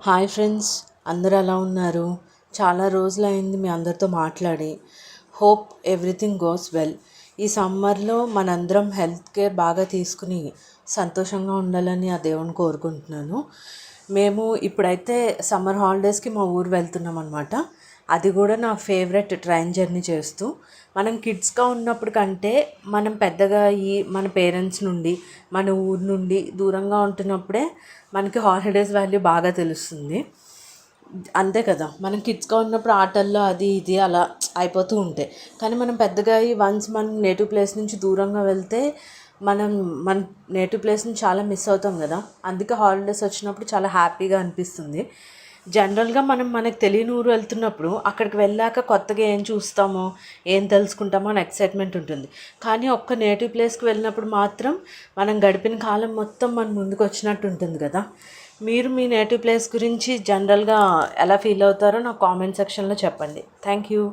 Hi friends, అందరూ ఎలా ఉన్నారు? చాలా రోజులైంది మీ అందరితో మాట్లాడి. Hope everything goes well. ఈ సమ్మర్లో మనందరం హెల్త్ కేర్ బాగా తీసుకుని సంతోషంగా ఉండాలని ఆ దేవుని కోరుకుంటున్నాను. మేము ఇప్పుడైతే సమ్మర్ హాలిడేస్కి మా ఊరు వెళ్తున్నాం అనమాట. అది కూడా నా ఫేవరెట్ ట్రైన్ జర్నీ చేస్తూ. మనం కిడ్స్గా ఉన్నప్పుడు కంటే మనం పెద్దగా అయ్యి మన పేరెంట్స్ నుండి మన ఊరు నుండి దూరంగా ఉంటున్నప్పుడే మనకి హాలిడేస్ వాల్యూ బాగా తెలుస్తుంది. అంతే కదా, మనం కిడ్స్గా ఉన్నప్పుడు ఆటల్లో అది ఇది అలా అయిపోతూ ఉంటాయి. కానీ మనం పెద్దగా అయ్యి వన్స్ మనం నేటివ్ ప్లేస్ నుంచి దూరంగా వెళ్తే మనం మన నేటివ్ ప్లేస్ని చాలా మిస్ అవుతాం కదా. అందుకే హాలిడేస్ వచ్చినప్పుడు చాలా హ్యాపీగా అనిపిస్తుంది. జనరల్గా మనం మనకు తెలియని ఊరు వెళ్తున్నప్పుడు అక్కడికి వెళ్ళాక కొత్తగా ఏం చూస్తామో ఏం తెలుసుకుంటామో అని ఎక్సైట్మెంట్ ఉంటుంది. కానీ ఒక్క నేటివ్ ప్లేస్కి వెళ్ళినప్పుడు మాత్రం మనం గడిపిన కాలం మొత్తం మన ముందుకు వచ్చినట్టు ఉంటుంది కదా. మీరు మీ నేటివ్ ప్లేస్ గురించి జనరల్గా ఎలా ఫీల్ అవుతారో నాకు కామెంట్ సెక్షన్లో చెప్పండి. Thank you.